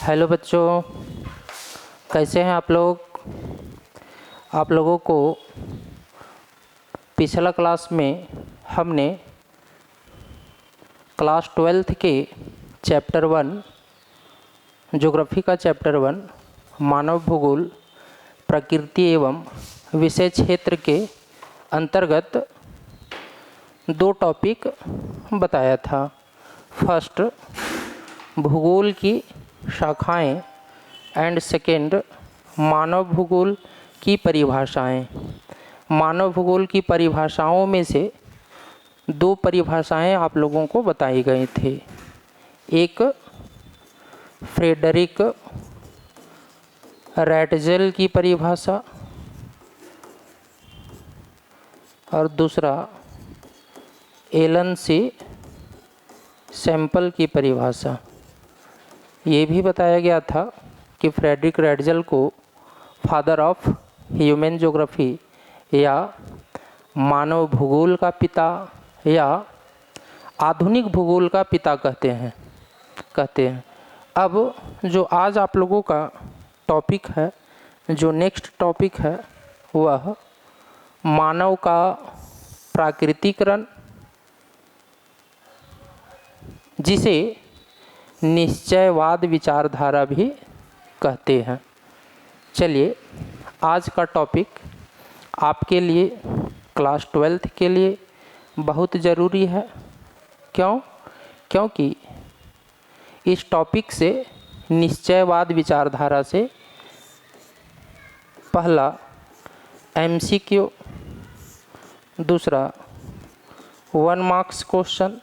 Hello बच्चों, कैसे हैं आप लोग। आप लोगों को पिछला क्लास में हमने क्लास 12th के चैप्टर 1 ज्योग्राफी का चैप्टर 1 मानव भूगोल प्रकृति एवं विषय क्षेत्र के अंतर्गत 2 टॉपिक बताया था। फर्स्ट, भूगोल की शाखाएं एंड सेकेंड, मानव भूगोल की परिभाषाएं। मानव भूगोल की परिभाषाओं में से 2 परिभाषाएं आप लोगों को बताई गई थी। एक फ्रेडरिक रैटजेल की परिभाषा और दूसरा एलन सी सैंपल की परिभाषा। ये भी बताया गया था कि फ्रेडरिक रैटजेल को फादर ऑफ ह्यूमन ज्योग्राफी या मानव भूगोल का पिता या आधुनिक भूगोल का पिता कहते हैं। अब जो आज आप लोगों का टॉपिक है, जो नेक्स्ट टॉपिक है, वह मानव का प्राकृतिकरण, जिसे निश्चयवाद विचारधारा भी कहते हैं। चलिए, आज का टॉपिक आपके लिए क्लास 12th के लिए बहुत ज़रूरी है। क्योंकि इस टॉपिक से, निश्चयवाद विचारधारा से पहला MCQ, दूसरा 1 मार्क्स क्वेश्चन,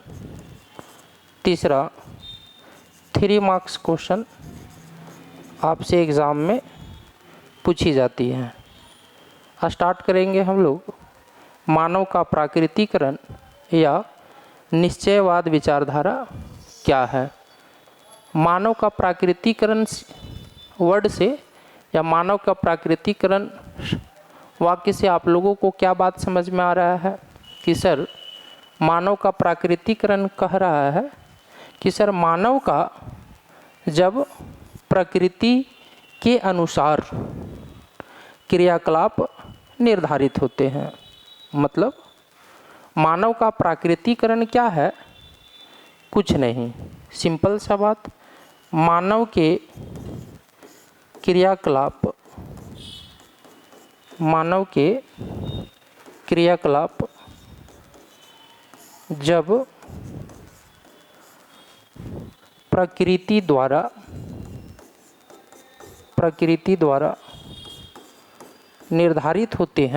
तीसरा 3 मार्क्स क्वेश्चन आपसे एग्ज़ाम में पूछी जाती हैं। स्टार्ट करेंगे हम लोग मानव का प्राकृतिकरण या निश्चयवाद विचारधारा क्या है। मानव का प्राकृतिकरण वर्ड से या मानव का प्राकृतिकरण वाक्य से आप लोगों को क्या बात समझ में आ रहा है कि सर मानव का प्राकृतिकरण कह रहा है कि सर मानव का जब प्रकृति के अनुसार क्रियाकलाप निर्धारित होते हैं। मतलब मानव का प्राकृतिकरण क्या है? कुछ नहीं, सिंपल सा बात, मानव के क्रियाकलाप जब प्रकृति द्वारा निर्धारित होते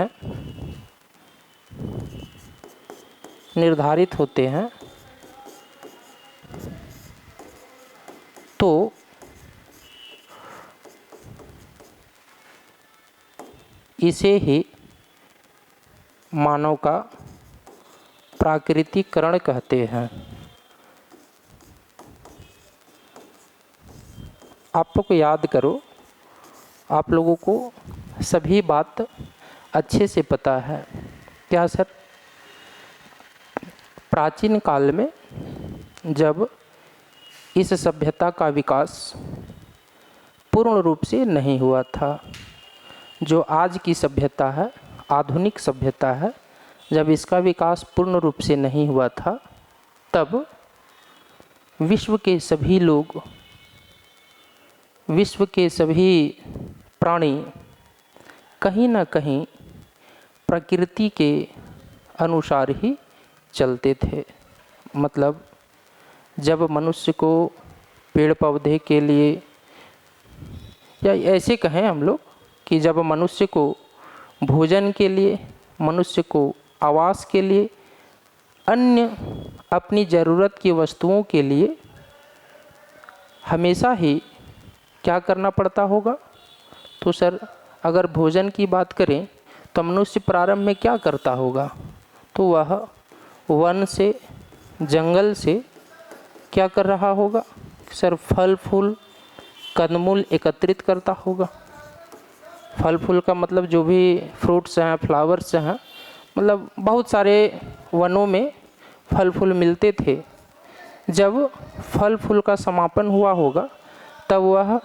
हैं तो इसे ही मानव का प्राकृतिकरण कहते हैं। आप लोग याद करो, आप लोगों को सभी बात अच्छे से पता है। क्या सर? प्राचीन काल में जब इस सभ्यता का विकास पूर्ण रूप से नहीं हुआ था, जो आज की सभ्यता है, आधुनिक सभ्यता है, जब इसका विकास पूर्ण रूप से नहीं हुआ था, तब विश्व के सभी लोग, विश्व के सभी प्राणी कहीं ना कहीं प्रकृति के अनुसार ही चलते थे। मतलब जब मनुष्य को पेड़ पौधे के लिए, या ऐसे कहें हम लोग कि जब मनुष्य को भोजन के लिए, मनुष्य को आवास के लिए, अन्य अपनी ज़रूरत की वस्तुओं के लिए हमेशा ही क्या करना पड़ता होगा? तो सर अगर भोजन की बात करें तो मनुष्य प्रारंभ में क्या करता होगा? तो वह वन से, जंगल से क्या कर रहा होगा? सर फल फूल कंदमूल एकत्रित करता होगा। फल फूल का मतलब जो भी फ्रूट्स हैं, फ्लावर्स हैं, मतलब बहुत सारे वनों में फल फूल मिलते थे। जब फल फूल का समापन हुआ होगा तब वह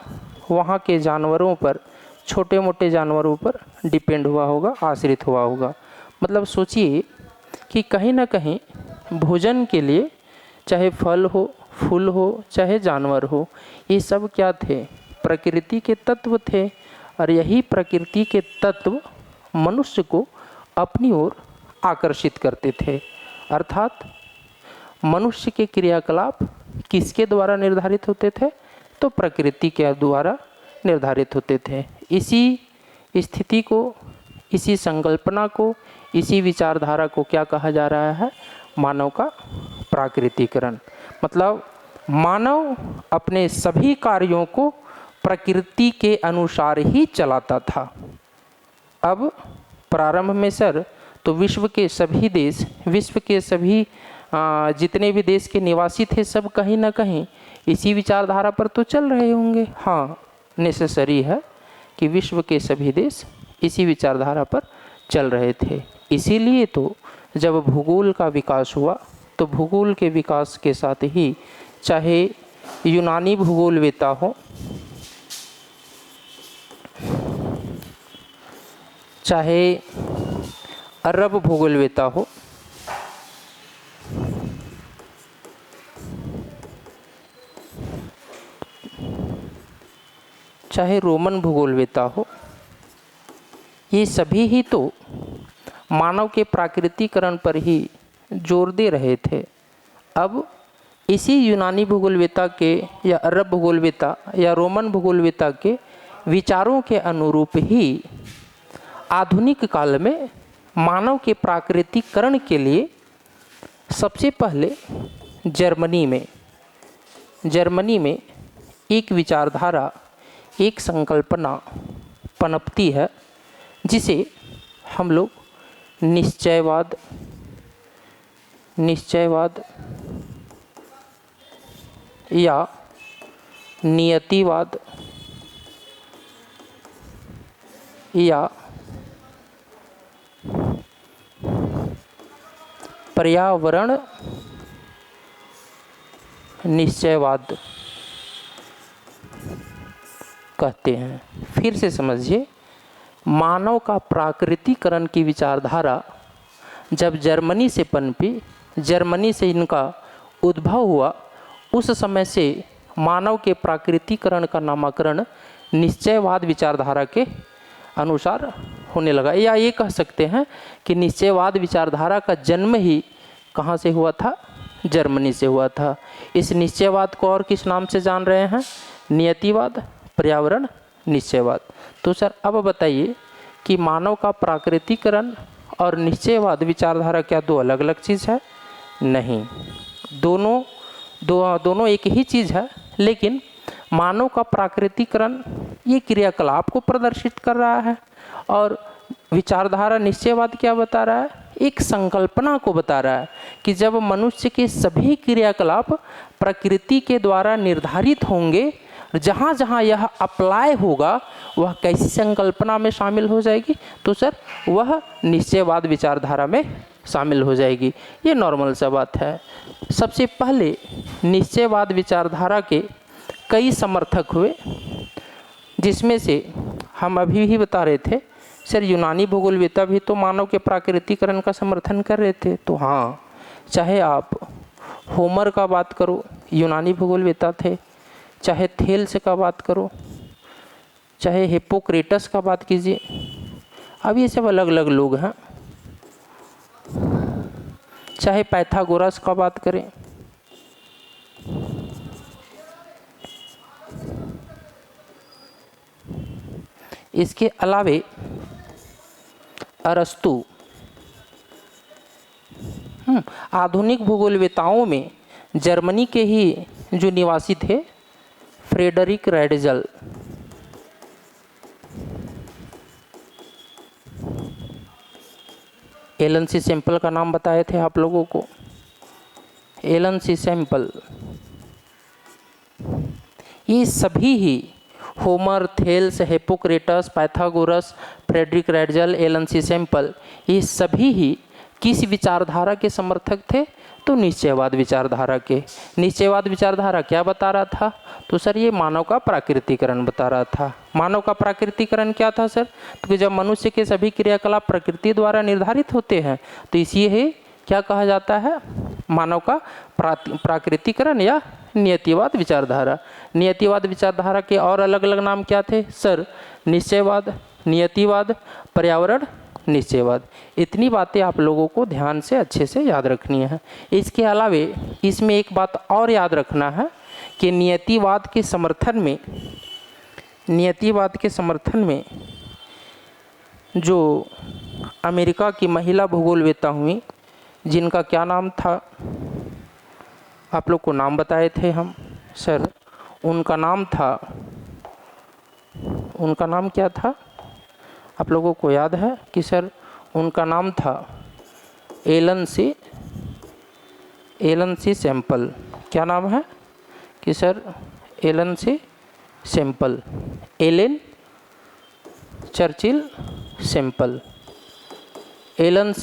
वहाँ के जानवरों पर, छोटे मोटे जानवरों पर डिपेंड हुआ होगा, आश्रित हुआ होगा। मतलब सोचिए कि कहीं ना कहीं भोजन के लिए चाहे फल हो, फूल हो, चाहे जानवर हो, ये सब क्या थे? प्रकृति के तत्व थे। और यही प्रकृति के तत्व मनुष्य को अपनी ओर आकर्षित करते थे। अर्थात मनुष्य के क्रियाकलाप किसके द्वारा निर्धारित होते थे? तो प्रकृति के द्वारा निर्धारित होते थे। इसी स्थिति को, इसी संकल्पना को, इसी विचारधारा को क्या कहा जा रहा है? मानव का प्राकृतिकरण। मतलब मानव अपने सभी कार्यों को प्रकृति के अनुसार ही चलाता था। अब प्रारंभ में सर तो विश्व के सभी देश, विश्व के सभी जितने भी देश के निवासी थे, सब कहीं ना कहीं इसी विचारधारा पर तो चल रहे होंगे। हाँ, नेसेसरी है कि विश्व के सभी देश इसी विचारधारा पर चल रहे थे। इसीलिए तो जब भूगोल का विकास हुआ तो भूगोल के विकास के साथ ही चाहे यूनानी भूगोलवेता हो, चाहे अरब भूगोलवेता हो, चाहे रोमन भूगोलवेता हो, ये सभी ही तो मानव के प्राकृतिकरण पर ही जोर दे रहे थे। अब इसी यूनानी भूगोलवेता के या अरब भूगोलवेता या रोमन भूगोलवेता के विचारों के अनुरूप ही आधुनिक काल में मानव के प्राकृतिकरण के लिए सबसे पहले जर्मनी में एक विचारधारा, एक संकल्पना पनपती है जिसे हम लोग निश्चयवाद या नियतिवाद या पर्यावरण निश्चयवाद कहते हैं। फिर से समझिए, मानव का प्राकृतिकरण की विचारधारा जब जर्मनी से पनपी, जर्मनी से इनका उद्भव हुआ, उस समय से मानव के प्राकृतिकरण का नामकरण निश्चयवाद विचारधारा के अनुसार होने लगा। या ये कह सकते हैं कि निश्चयवाद विचारधारा का जन्म ही कहाँ से हुआ था? जर्मनी से हुआ था। इस निश्चयवाद को और किस नाम से जान रहे हैं? नियतिवाद, पर्यावरण निश्चयवाद। तो सर अब बताइए कि मानव का प्राकृतिकरण और निश्चयवाद विचारधारा क्या दो अलग अलग चीज़ है? नहीं, दोनों एक ही चीज़ है, लेकिन मानव का प्राकृतिकरण ये क्रियाकलाप को प्रदर्शित कर रहा है और विचारधारा निश्चयवाद क्या बता रहा है? एक संकल्पना को बता रहा है कि जब मनुष्य के सभी क्रियाकलाप प्रकृति के द्वारा निर्धारित होंगे, जहाँ जहाँ यह अप्लाई होगा वह कैसी संकल्पना में शामिल हो जाएगी? तो सर वह निश्चयवाद विचारधारा में शामिल हो जाएगी। ये नॉर्मल सा बात है। सबसे पहले निश्चयवाद विचारधारा के कई समर्थक हुए, जिसमें से हम अभी ही बता रहे थे सर यूनानी भूगोलवेता भी तो मानव के प्राकृतिकरण का समर्थन कर रहे थे। तो हाँ, चाहे आप होमर का बात करो, यूनानी भूगोलवेता थे, चाहे थेल्स का बात करो, चाहे हिप्पोक्रेटस का बात कीजिए, अब ये सब अलग अलग लोग हैं। चाहे पाइथागोरस का बात करें, इसके अलावे अरस्तु, आधुनिक भूगोलवेताओं में जर्मनी के ही जो निवासी थे Frederick Ratzel, Ellen C sample का नाम बताए थे आप लोगों को, एलन सी सैंपल, ये सभी ही Homer, Thales, Hippocrates, Pythagoras, Friedrich Ratzel, Ellen C Semple, ये सभी ही किस विचारधारा के समर्थक थे? तो निश्चयवाद विचारधारा के। निश्चयवाद विचारधारा क्या बता रहा था? तो सर ये मानव का प्राकृतिकरण बता रहा था। मानव का प्राकृतिकरण क्या था सर? तो कि जब मनुष्य के सभी क्रियाकलाप प्रकृति द्वारा निर्धारित होते हैं तो इसी है क्या कहा जाता है? मानव का प्राकृतिकरण या नियतिवाद विचारधारा। नियतिवाद विचारधारा के और अलग अलग नाम क्या थे सर? निश्चयवाद, नियतिवाद, पर्यावरण निश्चयवाद। इतनी बातें आप लोगों को ध्यान से अच्छे से याद रखनी है। इसके अलावे इसमें एक बात और याद रखना है कि नियतिवाद के समर्थन में जो अमेरिका की महिला भूगोलवेत्ता हुई, जिनका क्या नाम था, आप लोग को नाम बताए थे हम सर, उनका नाम क्या था? आप लोगों को याद है कि सर उनका नाम था एलन सी सैम्पल। क्या नाम है कि sir? Ellen C Semple, Ellen Churchill Semple, Ellen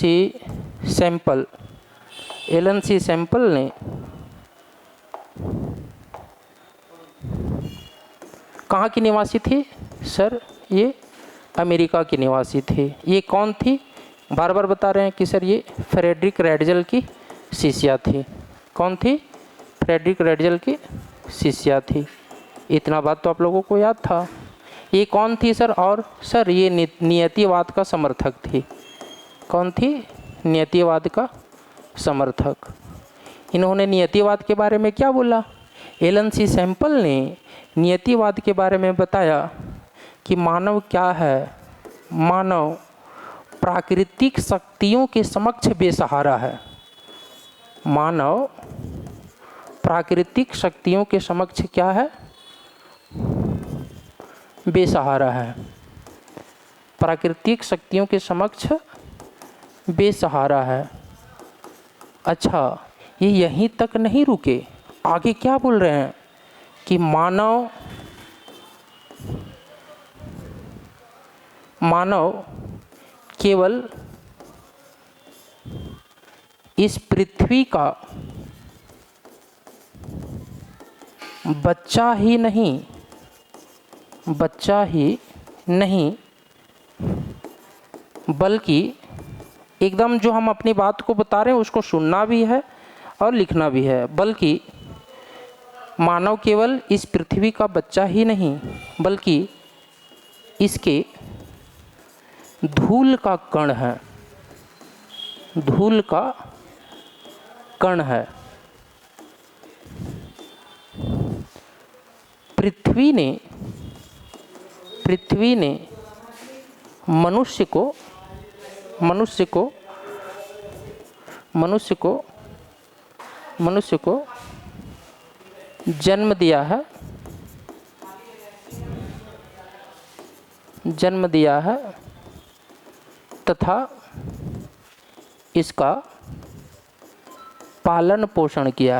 C Semple ने कहाँ की निवासी थी सर? ये अमेरिका की निवासी थे। ये कौन थी? बार बार बता रहे हैं कि सर ये फ्रेडरिक रैडजल की शिष्या थी। कौन थी? फ्रेडरिक रैडजल की शिष्या थी। इतना बात तो आप लोगों को याद था। ये कौन थी सर? और सर ये नियतिवाद का समर्थक थी। कौन थी? नियतिवाद का समर्थक। इन्होंने नियतिवाद के बारे में क्या बोला? एलन सी सैम्पल ने नियतिवाद के बारे में बताया कि मानव क्या है? मानव प्राकृतिक शक्तियों के समक्ष बेसहारा है। मानव प्राकृतिक शक्तियों के समक्ष क्या है? बेसहारा है। प्राकृतिक शक्तियों के समक्ष बेसहारा है। अच्छा, ये यहीं तक नहीं रुके, आगे क्या बोल रहे हैं कि मानव केवल इस पृथ्वी का बच्चा ही नहीं बल्कि एकदम जो हम अपनी बात को बता रहे हैं उसको सुनना भी है और लिखना भी है। बल्कि मानव केवल इस पृथ्वी का बच्चा ही नहीं बल्कि इसके धूल का कण है। धूल का कण है। पृथ्वी ने मनुष्य को जन्म दिया है तथा इसका पालन पोषण किया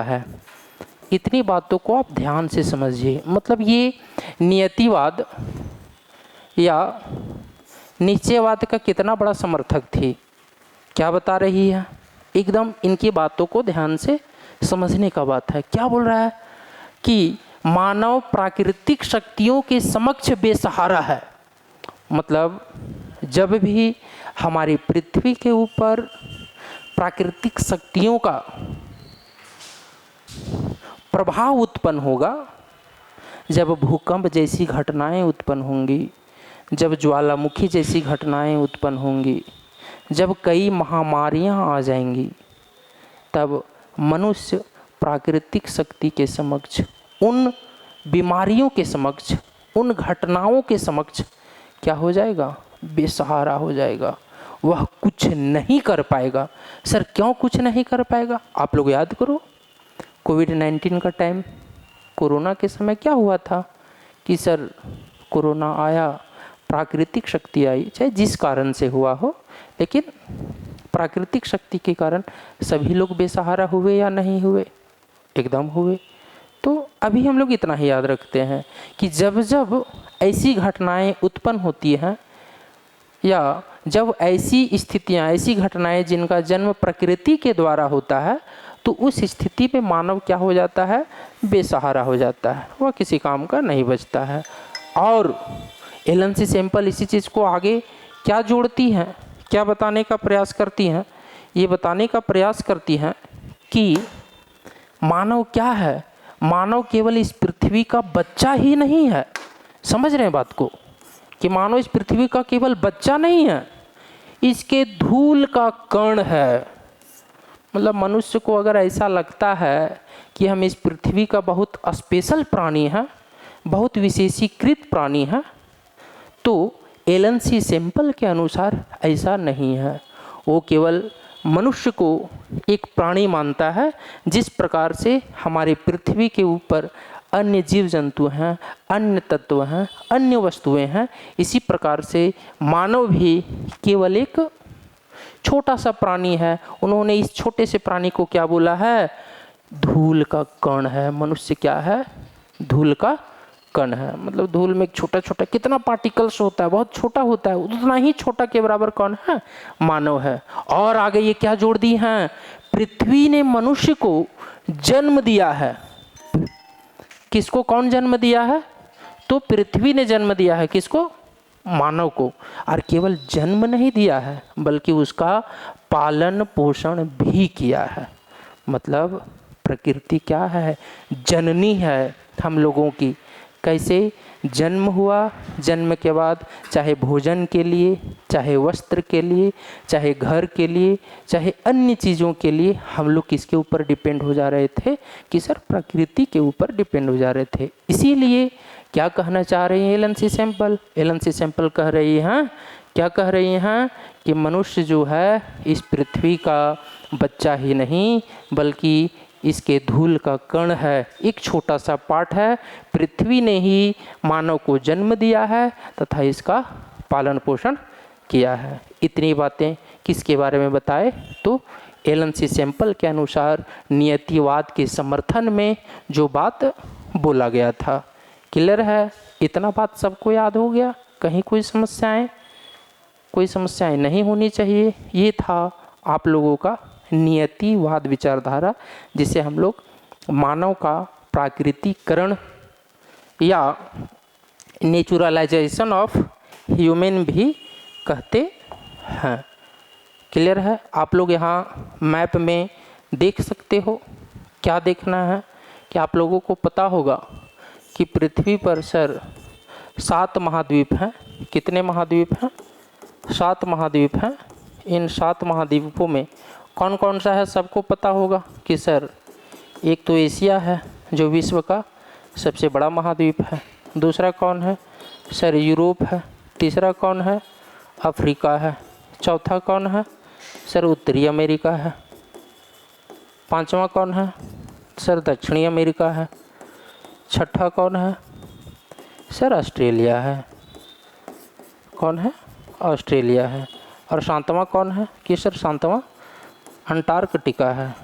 है। इतनी बातों को आप ध्यान से समझिए। मतलब ये नियतिवाद या निश्चयवाद का कितना बड़ा समर्थक थी। क्या बता रही है? एकदम इनकी बातों को ध्यान से समझने का बात है। क्या बोल रहा है कि मानव प्राकृतिक शक्तियों के समक्ष बेसहारा है। मतलब जब भी हमारी पृथ्वी के ऊपर प्राकृतिक शक्तियों का प्रभाव उत्पन्न होगा, जब भूकंप जैसी घटनाएं उत्पन्न होंगी, जब ज्वालामुखी जैसी घटनाएं उत्पन्न होंगी, जब कई महामारियां आ जाएंगी, तब मनुष्य प्राकृतिक शक्ति के समक्ष, उन बीमारियों के समक्ष, उन घटनाओं के समक्ष क्या हो जाएगा? बेसहारा हो जाएगा। वह कुछ नहीं कर पाएगा। सर क्यों कुछ नहीं कर पाएगा? आप लोग याद करो, कोविड-19 का टाइम, कोरोना के समय क्या हुआ था कि सर कोरोना आया, प्राकृतिक शक्ति आई, चाहे जिस कारण से हुआ हो, लेकिन प्राकृतिक शक्ति के कारण सभी लोग बेसहारा हुए या नहीं हुए? एकदम हुए। तो अभी हम लोग इतना ही याद रखते हैं कि जब जब ऐसी घटनाएं उत्पन्न होती हैं या जब ऐसी स्थितियाँ, ऐसी घटनाएं जिनका जन्म प्रकृति के द्वारा होता है, तो उस स्थिति में मानव क्या हो जाता है, बेसहारा हो जाता है, वह किसी काम का नहीं बचता है। और एलन सी सैंपल इसी चीज़ को आगे क्या जोड़ती हैं, क्या बताने का प्रयास करती हैं, ये बताने का प्रयास करती हैं कि मानव क्या है, मानव केवल इस पृथ्वी का बच्चा ही नहीं है। समझ रहे हैं बात को, कि मानव इस पृथ्वी का केवल बच्चा नहीं है, इसके धूल का कण है। मतलब मनुष्य को अगर ऐसा लगता है कि हम इस पृथ्वी का बहुत स्पेशल प्राणी हैं, बहुत विशेषीकृत प्राणी हैं, तो एलन सी सैंपल के अनुसार ऐसा नहीं है। वो केवल मनुष्य को एक प्राणी मानता है, जिस प्रकार से हमारे पृथ्वी के ऊपर अन्य जीव जंतु हैं, अन्य तत्व हैं, अन्य वस्तुएं हैं, इसी प्रकार से मानव भी केवल एक छोटा सा प्राणी है। उन्होंने इस छोटे से प्राणी को क्या बोला है, धूल का कण है। मनुष्य क्या है, धूल का कण है। मतलब धूल में छोटा छोटा कितना पार्टिकल्स होता है, बहुत छोटा होता है, उतना ही छोटा के बराबर कौन है, मानव है। और आगे ये क्या जोड़ दी हैं, पृथ्वी ने मनुष्य को जन्म दिया है। किसको, कौन जन्म दिया है, तो पृथ्वी ने जन्म दिया है, किसको, मानव को। और केवल जन्म नहीं दिया है, बल्कि उसका पालन पोषण भी किया है। मतलब प्रकृति क्या है, जननी है हम लोगों की। कैसे जन्म हुआ, जन्म के बाद चाहे भोजन के लिए, चाहे वस्त्र के लिए, चाहे घर के लिए, चाहे अन्य चीज़ों के लिए हम लोग किसके ऊपर डिपेंड हो जा रहे थे, कि सर प्रकृति के ऊपर डिपेंड हो जा रहे थे। इसीलिए क्या कहना चाह रही हैं Elon C sample, Elon C sample कह रही हैं, क्या कह रही हैं, कि मनुष्य जो है इस पृथ्वी का बच्चा ही नहीं, बल्कि इसके धूल का कण है, एक छोटा सा पार्ट है। पृथ्वी ने ही मानव को जन्म दिया है तथा इसका पालन पोषण किया है। इतनी बातें किसके बारे में बताए, तो एलन सी सैंपल के अनुसार नियतिवाद के समर्थन में जो बात बोला गया था। क्लियर है, इतना बात सबको याद हो गया, कहीं कोई समस्याएं नहीं होनी चाहिए। ये था आप लोगों का नियतिवाद विचारधारा, जिसे हम लोग मानव का प्राकृतिकरण या नेचुरलाइजेशन ऑफ ह्यूमन भी कहते हैं। क्लियर है, आप लोग यहाँ मैप में देख सकते हो। क्या देखना है कि आप लोगों को पता होगा कि पृथ्वी पर सर 7 महाद्वीप हैं। कितने महाद्वीप हैं, 7 महाद्वीप हैं। इन 7 महाद्वीपों में कौन कौन सा है, सबको पता होगा कि सर एक तो एशिया है जो विश्व का सबसे बड़ा महाद्वीप है। दूसरा कौन है, सर यूरोप है। तीसरा कौन है, अफ्रीका है। चौथा कौन है, सर उत्तरी अमेरिका है। पांचवा कौन है, सर दक्षिणी अमेरिका है। छठा कौन है, सर ऑस्ट्रेलिया है। कौन है, ऑस्ट्रेलिया है। और सातवां कौन है, कि सर सातवां अंटार्कटिका है।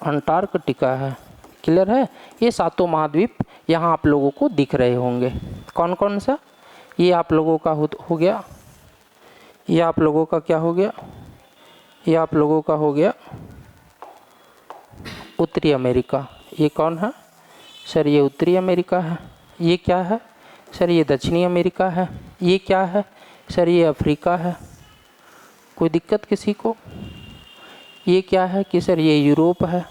अंटार्कटिका है। क्लियर है, ये 7 महाद्वीप यहाँ आप लोगों को दिख रहे होंगे। कौन कौन सा, ये आप लोगों का हो गया, ये आप लोगों का क्या हो गया, ये आप लोगों का हो गया उत्तरी अमेरिका। ये कौन है, सर ये उत्तरी अमेरिका है। ये क्या है, सर ये दक्षिणी अमेरिका है। ये क्या है, सर ये अफ्रीका है। कोई दिक्कत किसी को। ये क्या है, कि सर ये यूरोप है।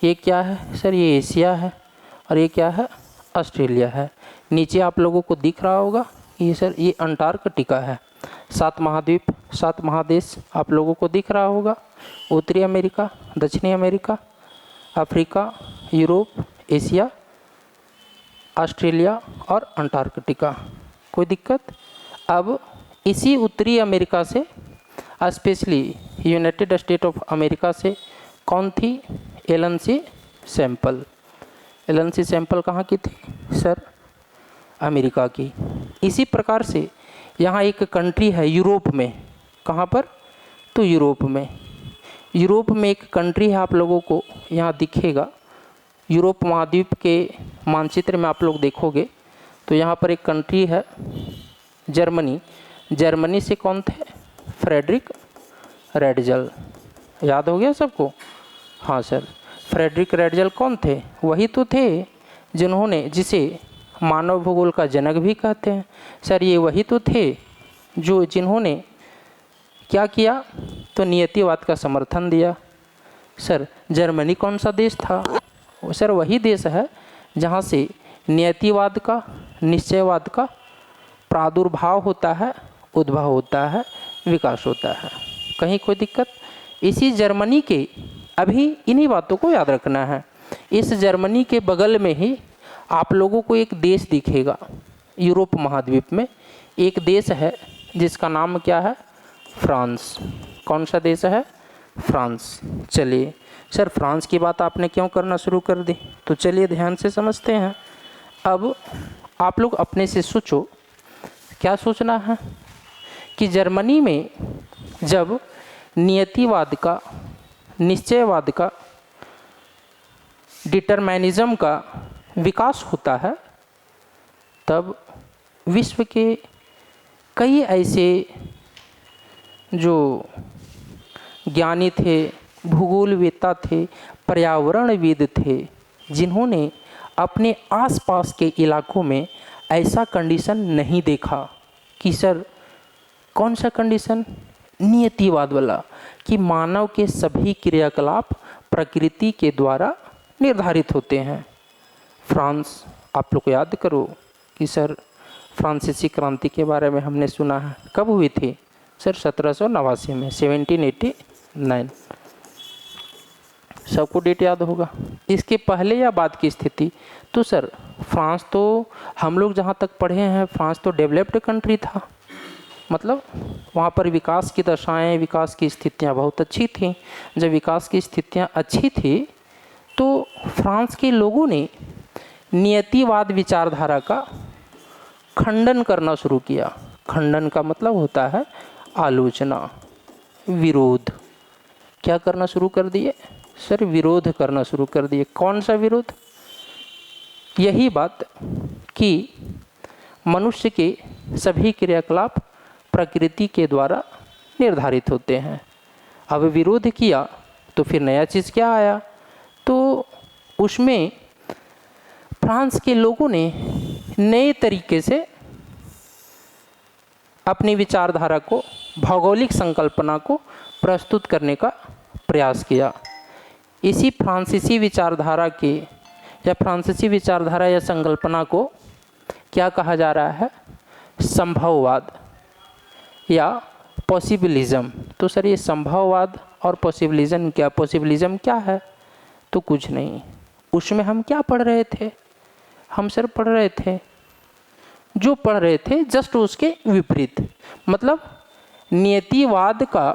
ये क्या है, सर ये एशिया है। और ये क्या है, ऑस्ट्रेलिया है। नीचे आप लोगों को दिख रहा होगा, ये सर ये अंटार्कटिका है। 7 महाद्वीप, 7 महादेश आप लोगों को दिख रहा होगा। उत्तरी अमेरिका, दक्षिणी America, Africa, Europe, Asia, Australia और अंटार्कटिका। कोई दिक्कत। अब इसी उत्तरी अमेरिका से, specially United state of America से कौन थी, Elon C sample. Elon C sample कहाँ की थी, सर अमेरिका की। इसी प्रकार से यहाँ एक कंट्री है यूरोप में। कहाँ पर, तो यूरोप में। यूरोप में एक कंट्री है, आप लोगों को यहाँ दिखेगा। यूरोप महाद्वीप के मानचित्र में आप लोग देखोगे तो यहाँ पर एक कंट्री है जर्मनी, जर्मनी से कौन थे? फ्रेडरिक रेडजल। याद हो गया सबको? हाँ सर, फ्रेडरिक रेडजल कौन थे? वही तो थे जिन्होंने, जिसे मानव भूगोल का जनक भी कहते हैं। सर ये वही तो थे जो जिन्होंने क्या किया? तो नियतिवाद का समर्थन दिया। सर जर्मनी कौन सा देश था? सर वही देश है जहाँ से नियतिवाद का, निश्चयवाद का प्रादुर्भाव होता है, उद्भव होता है, विकास होता है। कहीं कोई दिक्कत? इसी जर्मनी के, अभी इन्हीं बातों को याद रखना है, इस जर्मनी के बगल में ही आप लोगों को एक देश दिखेगा। यूरोप महाद्वीप में एक देश है जिसका नाम क्या है? फ्रांस। कौन सा देश है? फ्रांस। चलिए सर, फ्रांस की बात आपने क्यों करना शुरू कर दी? तो चलिए ध्यान से समझते हैं। अब आप लोग अपने से सोचो, क्या सोचना है कि जर्मनी में जब नियतिवाद का, निश्चयवाद का, डिटरमिनिज्म का विकास होता है, तब विश्व के कई ऐसे जो ज्ञानी थे, भूगोलवेत्ता थे, पर्यावरणविद थे, जिन्होंने अपने आसपास के इलाकों में ऐसा कंडीशन नहीं देखा कि सर, कौन सा कंडीशन? नियतिवाद वाला, कि मानव के सभी क्रियाकलाप प्रकृति के द्वारा निर्धारित होते हैं। फ्रांस, आप लोग याद करो कि सर फ्रांसीसी क्रांति के बारे में हमने सुना है, कब हुई थी? सर 1789 में, 1789। सबको डेट याद होगा। इसके पहले या बाद की स्थिति? तो सर फ्रांस तो, हम लोग जहाँ तक पढ़े हैं, फ्रांस तो डेवलप्ड कंट्री था, मतलब वहाँ पर विकास की दशाएं, विकास की स्थितियाँ बहुत अच्छी थीं। जब विकास की स्थितियाँ अच्छी थी तो फ्रांस के लोगों ने नियतिवाद विचारधारा का खंडन करना शुरू किया। खंडन का मतलब होता है आलोचना, विरोध। क्या करना शुरू कर दिए? सर विरोध करना शुरू कर दिए। कौन सा विरोध? यही बात कि मनुष्य के सभी क्रियाकलाप प्रकृति के द्वारा निर्धारित होते हैं। अब विरोध किया तो फिर नया चीज़ क्या आया? तो उसमें फ्रांस के लोगों ने नए तरीके से अपनी विचारधारा को, भौगोलिक संकल्पना को प्रस्तुत करने का प्रयास किया। इसी फ्रांसीसी विचारधारा के, या फ्रांसीसी विचारधारा या संकल्पना को क्या कहा जा रहा है? संभववाद या पॉसिबिलिज्म। तो सर ये संभववाद और पॉसिबिलिज्म क्या? पॉसिबिलिज्म क्या है? तो कुछ नहीं, उसमें हम क्या पढ़ रहे थे? हम सर पढ़ रहे थे, जो पढ़ रहे थे जस्ट उसके विपरीत। मतलब नियतिवाद का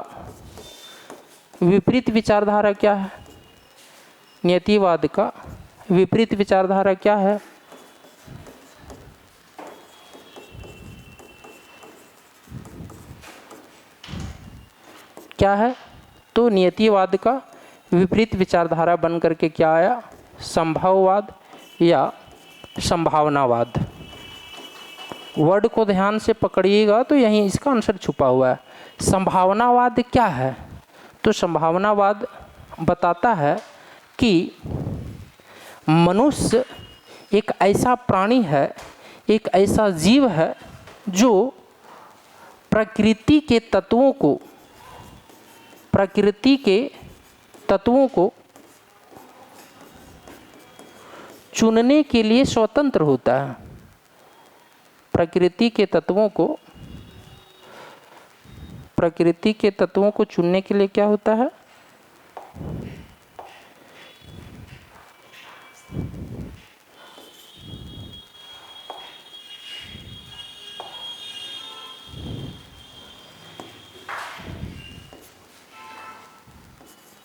विपरीत विचारधारा क्या है? नियतिवाद का विपरीत विचारधारा क्या है? क्या है? तो नियतिवाद का विपरीत विचारधारा बन करके क्या आया? संभववाद या संभावनावाद। वर्ड को ध्यान से पकड़िएगा तो यहीं इसका आंसर छुपा हुआ है। संभावनावाद क्या है? तो संभावनावाद बताता है कि मनुष्य एक ऐसा प्राणी है, एक ऐसा जीव है जो प्रकृति के तत्वों को चुनने के लिए स्वतंत्र होता है। प्रकृति के तत्वों को चुनने के लिए क्या होता है?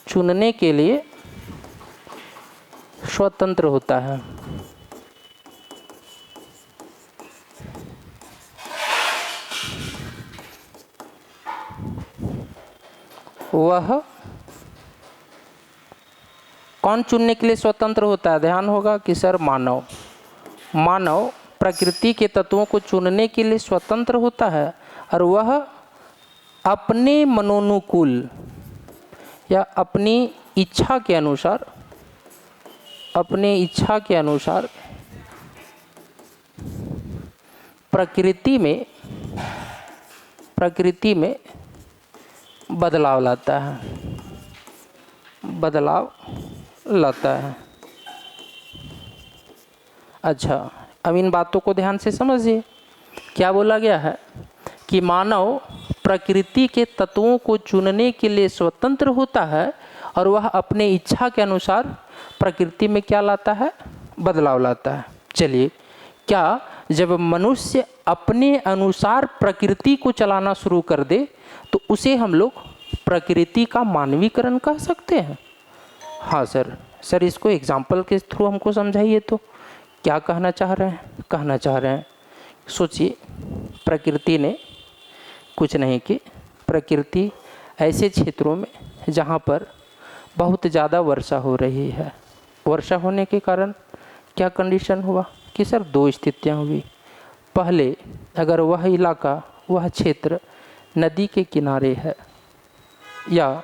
चुनने के लिए स्वतंत्र होता है। वह कौन चुनने के लिए स्वतंत्र होता है? ध्यान होगा कि सर मानव प्रकृति के तत्वों को चुनने के लिए स्वतंत्र होता है और वह अपने मनोनुकूल या अपनी इच्छा के अनुसार प्रकृति में बदलाव लाता है। अच्छा, अब इन बातों को ध्यान से समझिए। क्या बोला गया है कि मानव प्रकृति के तत्वों को चुनने के लिए स्वतंत्र होता है और वह अपने इच्छा के अनुसार प्रकृति में क्या लाता है? बदलाव लाता है। चलिए, क्या जब मनुष्य अपने अनुसार प्रकृति को चलाना शुरू कर दे तो उसे हम लोग प्रकृति का मानवीकरण कह सकते हैं? हाँ सर, इसको एग्जाम्पल के थ्रू हमको समझाइए। तो क्या कहना चाह रहे हैं? सोचिए, प्रकृति ने कुछ नहीं कि प्रकृति ऐसे क्षेत्रों में जहाँ पर बहुत ज़्यादा वर्षा हो रही है, वर्षा होने के कारण क्या कंडीशन हुआ कि सर दो स्थितियाँ हुई। पहले, अगर वह इलाका, वह क्षेत्र नदी के किनारे है या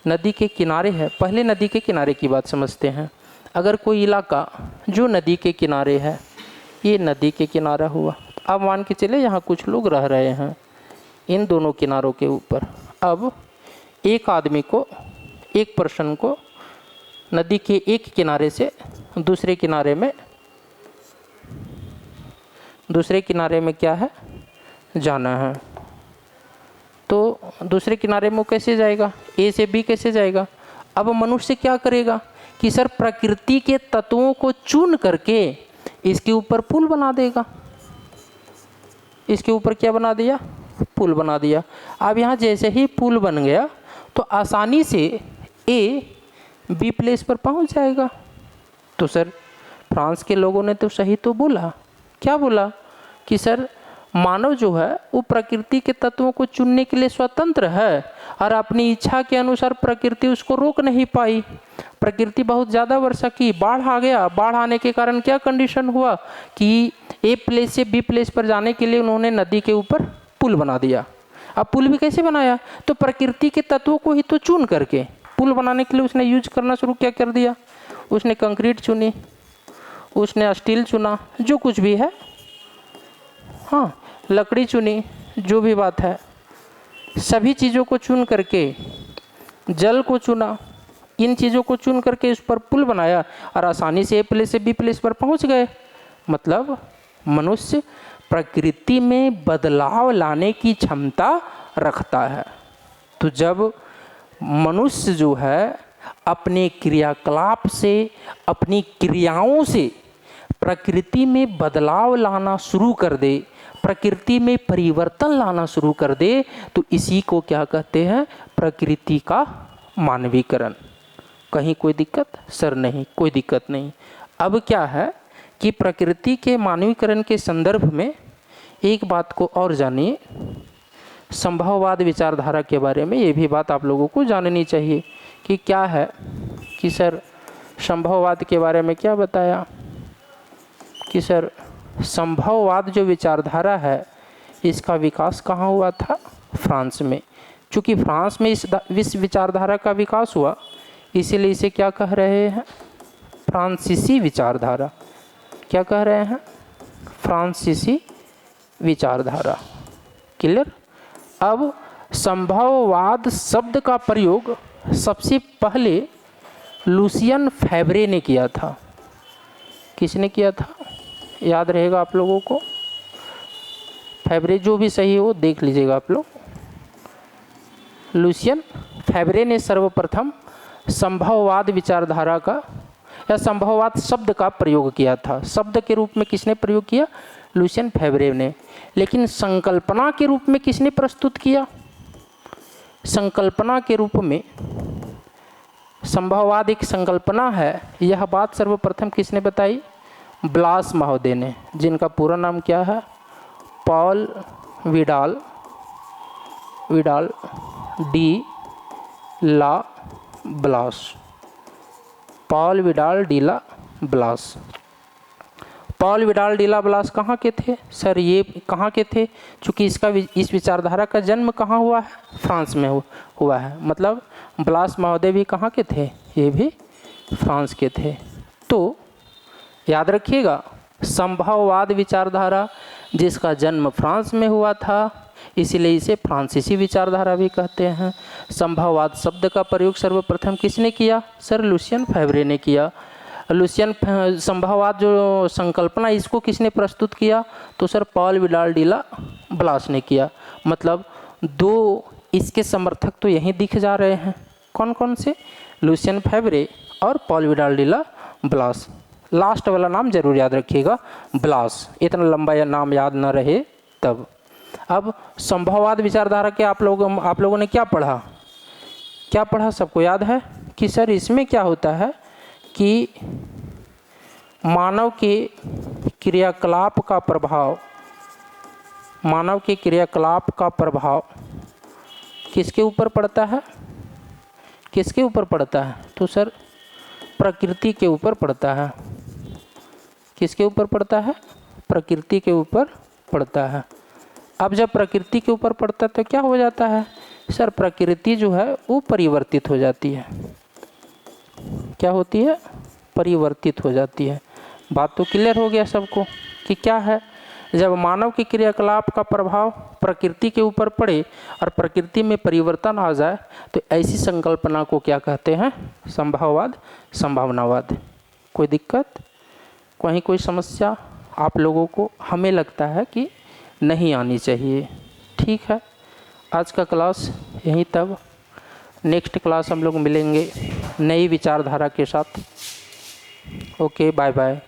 नदी के किनारे है, पहले नदी के किनारे की बात समझते हैं। अगर कोई इलाका जो नदी के किनारे है, ये नदी के किनारा हुआ। अब मान के चले यहाँ कुछ लोग रह रहे हैं इन दोनों किनारों के ऊपर। अब एक आदमी को, एक पर्सन को नदी के एक किनारे से दूसरे किनारे में क्या है? जाना है। तो दूसरे किनारे में कैसे जाएगा? ए से बी कैसे जाएगा? अब मनुष्य क्या करेगा कि सर प्रकृति के तत्वों को चुन करके इसके ऊपर पुल बना देगा। इसके ऊपर क्या बना दिया? पुल बना दिया। अब यहाँ जैसे ही पुल बन गया तो आसानी से ए बी प्लेस पर पहुँच जाएगा। तो सर फ्रांस के लोगों ने तो सही तो बोला। क्या बोला कि सर मानव जो है वो प्रकृति के तत्वों को चुनने के लिए स्वतंत्र है और अपनी इच्छा के अनुसार प्रकृति उसको रोक नहीं पाई। प्रकृति बहुत ज़्यादा वर्षा की, बाढ़ आ गया। बाढ़ आने के कारण क्या कंडीशन हुआ कि ए प्लेस से बी प्लेस पर जाने के लिए उन्होंने नदी के ऊपर पुल बना दिया। अब पुल भी कैसे बनाया? तो प्रकृति के तत्वों को ही तो चुन करके पुल बनाने के लिए उसने यूज करना शुरू क्या कर दिया? उसने कंक्रीट चुनी, उसने स्टील चुना, जो कुछ भी है, हाँ लकड़ी चुनी, जो भी बात है, सभी चीज़ों को चुन करके, जल को चुना, इन चीज़ों को चुन करके उस पर पुल बनाया और आसानी से ए प्लेस से बी प्लेस पर पहुंच गए। मतलब मनुष्य प्रकृति में बदलाव लाने की क्षमता रखता है। तो जब मनुष्य जो है अपने क्रियाकलाप से, अपनी क्रियाओं से प्रकृति में बदलाव लाना शुरू कर दे, प्रकृति में परिवर्तन लाना शुरू कर दे, तो इसी को क्या कहते हैं? प्रकृति का मानवीकरण। कहीं कोई दिक्कत? सर नहीं, कोई दिक्कत नहीं। अब क्या है कि प्रकृति के मानवीकरण के संदर्भ में एक बात को और जानिए, संभववाद विचारधारा के बारे में। ये भी बात आप लोगों को जाननी चाहिए कि क्या है कि सर संभववाद के बारे में क्या बताया कि सर संभववाद जो विचारधारा है इसका विकास कहाँ हुआ था? फ्रांस में। चूँकि फ्रांस में इस विचारधारा का विकास हुआ, इसीलिए इसे क्या कह रहे हैं? फ्रांसीसी विचारधारा। क्या कह रहे हैं? फ्रांसीसी विचारधारा। क्लियर? अब संभववाद शब्द का प्रयोग सबसे पहले लुसियन फेब्रे ने किया था। किसने किया था? याद रहेगा आप लोगों को? फेब्रे, जो भी सही हो देख लीजिएगा आप लोग। लुसियन फेब्रे ने सर्वप्रथम संभववाद विचारधारा का या संभववाद शब्द का प्रयोग किया था। शब्द के रूप में किसने प्रयोग किया? लुसियन फेब्रे ने। लेकिन संकल्पना के रूप में किसने प्रस्तुत किया? संकल्पना के रूप में संभववाद एक संकल्पना है, यह बात सर्वप्रथम किसने बताई? ब्लास महोदय ने, जिनका पूरा नाम क्या है? पॉल विडाल डी ला ब्लास। पॉल विडाल डी ला ब्लास। पॉल विडाल डिला ब्लास कहाँ के थे? सर ये कहाँ के थे? चूँकि इस विचारधारा का जन्म कहाँ हुआ है? फ्रांस में हुआ है। मतलब ब्लास महोदय भी कहाँ के थे? ये भी फ्रांस के थे। तो याद रखिएगा, संभववाद विचारधारा जिसका जन्म फ्रांस में हुआ था, इसीलिए इसे फ्रांसीसी विचारधारा भी कहते हैं। संभववाद शब्द का प्रयोग सर्वप्रथम किसने किया? सर लुसियन फेवरे ने किया। संभववाद जो संकल्पना, इसको किसने प्रस्तुत किया? तो सर पॉल विडाल डिला ब्लास ने किया। मतलब दो इसके समर्थक तो यहीं दिख जा रहे हैं। कौन कौन से? लुसियन फेवरे और पॉल विडाल डिला ब्लास। लास्ट वाला नाम जरूर याद रखिएगा, ब्लास। इतना लंबा या नाम याद न रहे तब। अब संभववाद विचारधारा के आप लोगों ने क्या पढ़ा? क्या पढ़ा? सबको याद है कि सर इसमें क्या होता है कि मानव के क्रियाकलाप का प्रभाव किसके ऊपर पड़ता है? किसके ऊपर पड़ता है? तो सर प्रकृति के ऊपर पड़ता है। किसके ऊपर पड़ता है? प्रकृति के ऊपर पड़ता है। अब जब प्रकृति के ऊपर पड़ता है तो क्या हो जाता है? सर प्रकृति जो है वो परिवर्तित हो जाती है। क्या होती है? परिवर्तित हो जाती है। बात तो क्लियर हो गया सबको कि क्या है? जब मानव के क्रियाकलाप का प्रभाव प्रकृति के ऊपर पड़े और प्रकृति में परिवर्तन आ जाए तो ऐसी संकल्पना को क्या कहते हैं? संभववाद, संभावनावाद। कोई दिक्कत, कहीं कोई समस्या आप लोगों को? हमें लगता है कि नहीं आनी चाहिए। ठीक है, आज का क्लास यहीं तक। नेक्स्ट क्लास हम लोग मिलेंगे नई विचारधारा के साथ। Okay, bye bye.